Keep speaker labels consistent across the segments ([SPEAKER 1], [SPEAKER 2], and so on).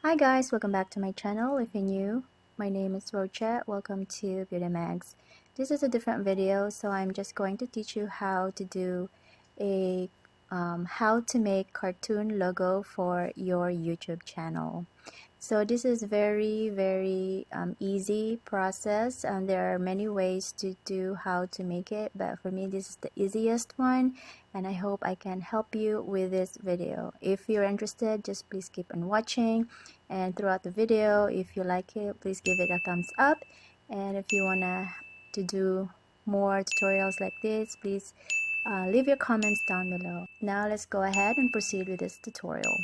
[SPEAKER 1] Hi guys, welcome back to my channel. If you're new, my name is Roche. Welcome to Beautymagz. This is a different video, so I'm just going to teach you how to do a how to make cartoon logo for your YouTube channel. So this is very easy process, and there are many ways to do how to make it, but for me this is the easiest one, and I hope I can help you with this video. If you're interested, just please keep on watching, and throughout the video, if you like it, please give it a thumbs up, and if you wanna to do more tutorials like this, please leave your comments down below. Now let's go ahead and proceed with this tutorial.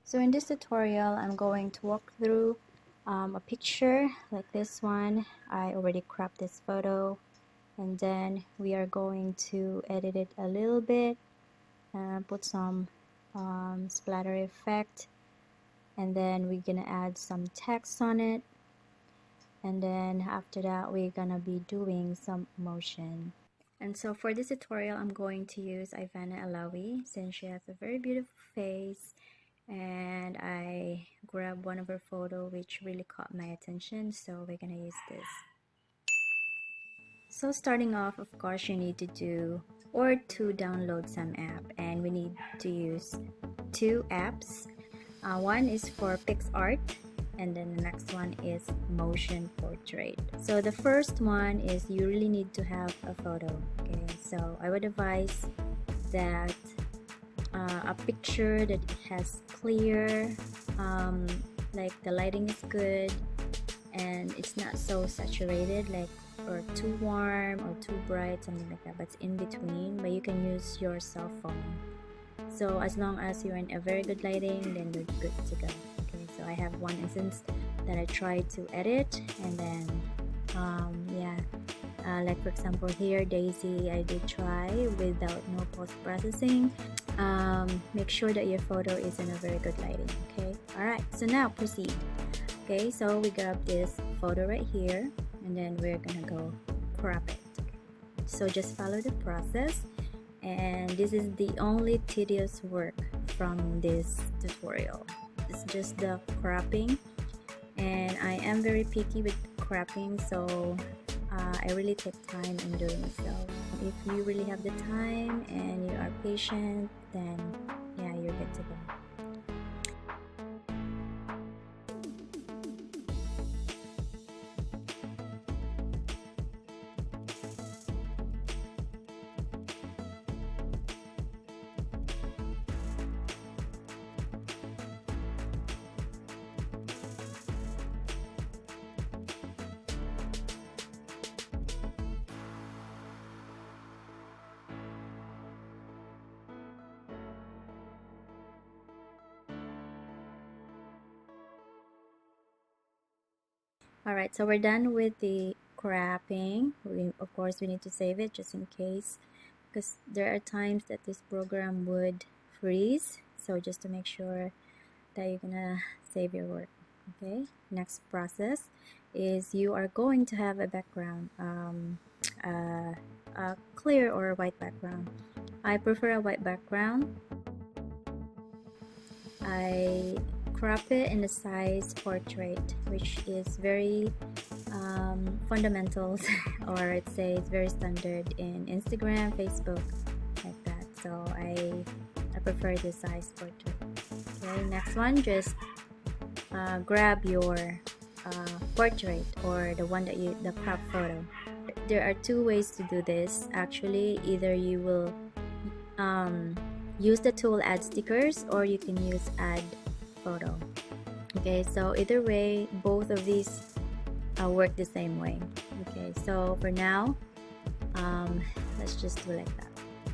[SPEAKER 1] So in this tutorial, I'm going to walk through a picture like this one. I already cropped this photo, and then we are going to edit it a little bit and put some splatter effect, and then we're gonna add some text on it, and then after that we're gonna be doing some motion. And so for this tutorial, I'm going to use Ivana Alawi since she has a very beautiful face, and I grabbed one of her photo which really caught my attention, so we're gonna use this. So starting off, of course, you need to do or to download some app, and we need to use two apps. One is for picsart, and then the next one is motion portrait. So the first one is you really need to have a photo. Okay, so I would advise that a picture that has clear, like the lighting is good and it's not so saturated, like or too warm or too bright, something like that, but it's in between. But you can use your cell phone, so as long as you're in a very good lighting, then you're good to go. Okay, so I have one instance that I tried to edit, and then like for example here, Daisy, I did try without no post-processing. Make sure that your photo is in a very good lighting. Okay, alright, so now proceed. Okay, so we grab this photo right here, and then we're gonna go crop it. So just follow the process, and this is the only tedious work from this tutorial. It's just the cropping, and I am very picky with cropping, so I really take time in doing so. If you really have the time and you are patient, then yeah, you're good to go. Alright, so we're done with the cropping. Of course we need to save it just in case, because there are times that this program would freeze, so just to make sure that you're gonna save your work. Okay, next process is you are going to have a background, a clear or a white background. I prefer a white background. I crop it in the size portrait, which is very fundamental or I'd say it's very standard in Instagram, Facebook, like that. So I prefer the size portrait. Okay, next one, just grab your portrait or the one that the crop photo. There are two ways to do this actually. Either you will use the tool add stickers, or you can use add photo. Okay, so either way, both of these work the same way. Okay, so for now, let's just do like that.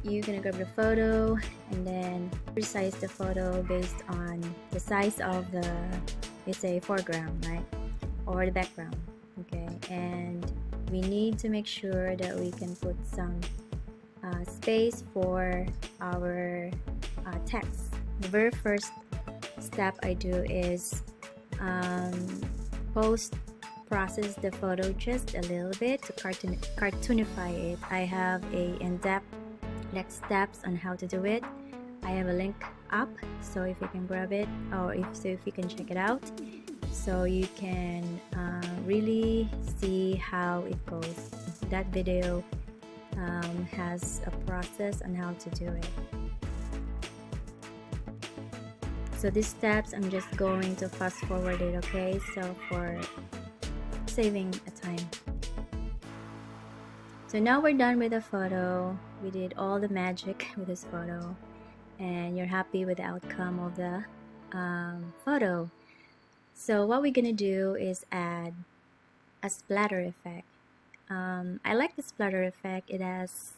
[SPEAKER 1] You're gonna grab the photo and then resize the photo based on the size of the, let's say, foreground, right, or the background. Okay, and we need to make sure that we can put some space for our text. The very first step I do is process the photo just a little bit to cartoonify it. I have a in-depth next steps on how to do it. I have a link up, so if you can grab it, or if you can check it out, so you can really see how it goes. That video has a process on how to do it. So these steps, I'm just going to fast forward it, okay? So for saving a time. So now we're done with the photo. We did all the magic with this photo, and you're happy with the outcome of the photo. So what we're gonna do is add a splatter effect. I like the splatter effect. It has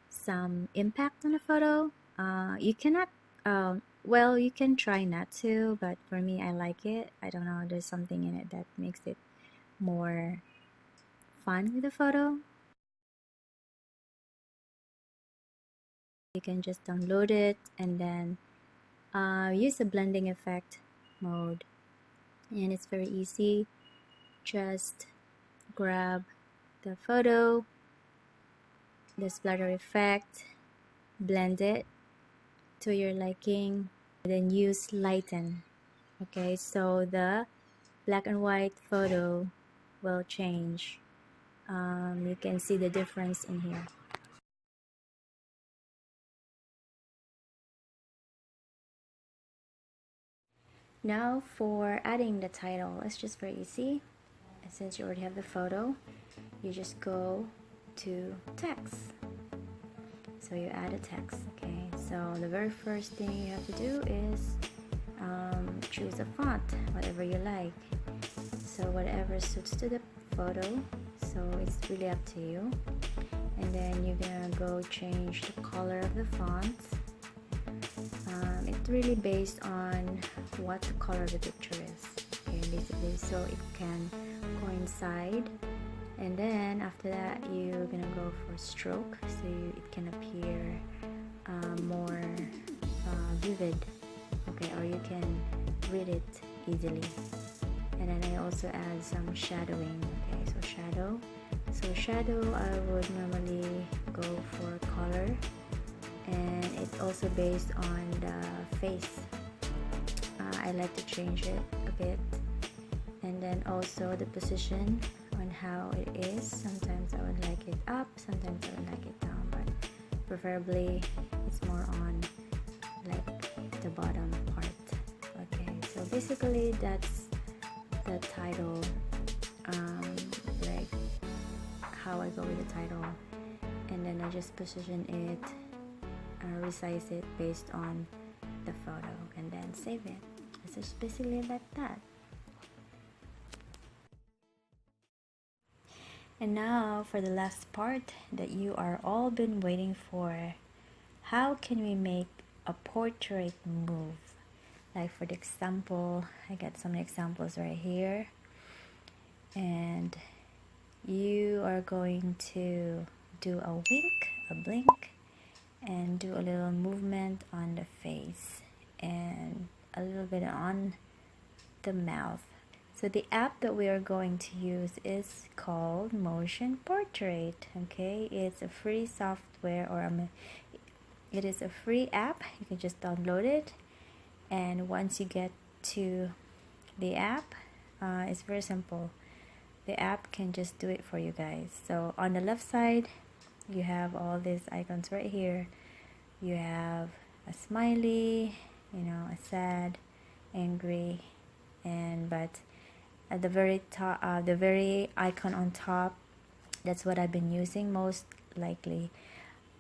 [SPEAKER 1] some impact on the photo. You cannot, well, you can try not to, but for me, I like it. I don't know, there's something in it that makes it more fun with the photo. You can just download it and then use the blending effect mode, and it's very easy. Just grab the photo, the splatter effect, blend it to your liking, and then use lighten. Okay, so the black and white photo will change. You can see the difference in here. Now for adding the title, it's just very easy. And since you already have the photo, you just go to text. So you add a text, okay? So the very first thing you have to do is choose a font, whatever you like. So whatever suits to the photo, so it's really up to you. And then you're gonna go change the color of the font. It's really based on what the color of the picture is, okay, basically, so it can coincide. And then after that, you're gonna go for stroke, so it can appear more vivid, okay, or you can read it easily. And then I also add some shadowing, okay, so shadow I would normally go for color, and it's also based on the face. I like to change it a bit, and then also the position on how it is. Sometimes I would like it up, sometimes I would like it down, but preferably it's more on like the bottom part. Okay, so basically that's the title, like how I go with the title, and then I just position it, resize it based on the photo, and then save it. It's just basically like that. And now for the last part that you are all been waiting for. How can we make a portrait move? Like for the example, I got some examples right here, and you are going to do a wink, a blink, and do a little movement on the face and a little bit on the mouth. So the app that we are going to use is called Motion Portrait. Okay, it's a free software, or it is a free app. You can just download it, and once you get to the app, it's very simple. The app can just do it for you guys. So on the left side, you have all these icons right here. You have a smiley, you know, a sad, angry, and but at the very top, the very icon on top, that's what I've been using most likely.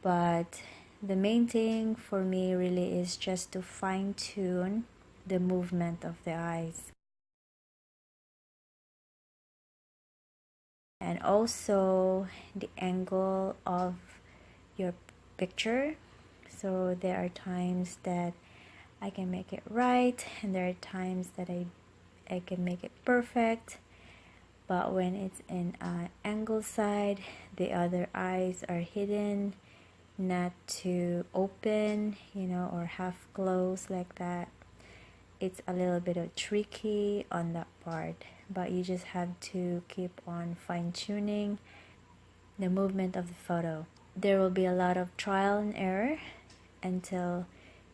[SPEAKER 1] But the main thing for me really is just to fine-tune the movement of the eyes, and also the angle of your picture. So there are times that I can make it right, and there are times that I can make it perfect. But when it's in an angle side, the other eyes are hidden, not too open, you know, or half closed like that. It's a little bit of tricky on that part, but you just have to keep on fine-tuning the movement of the photo. there will be a lot of trial and error until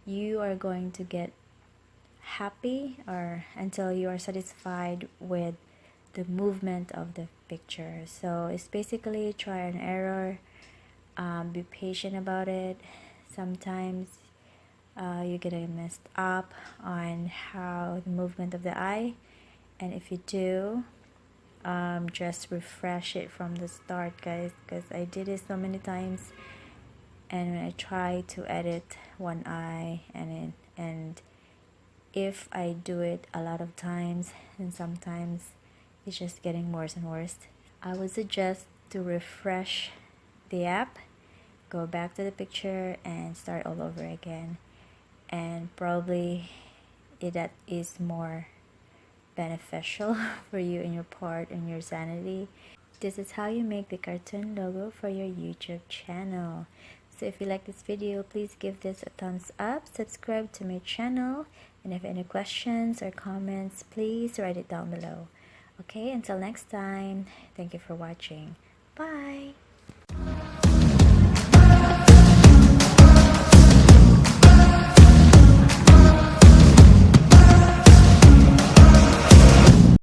[SPEAKER 1] you are going to get happy, or until you are satisfied with the movement of the picture. So it's basically try and error. Be patient about it. Sometimes you're gonna mess up on how the movement of the eye, and if you do, just refresh it from the start, guys, because I did it so many times. And when I try to edit one eye, and if I do it a lot of times, and sometimes it's just getting worse and worse, I would suggest to refresh the app, go back to the picture, and start all over again. And probably that is more beneficial for you and your part and your sanity. This is how you make the cartoon logo for your YouTube channel. So if you like this video, please give this a thumbs up, subscribe to my channel, and if any questions or comments, please write it down below. Okay, until next time, thank you for watching. Bye!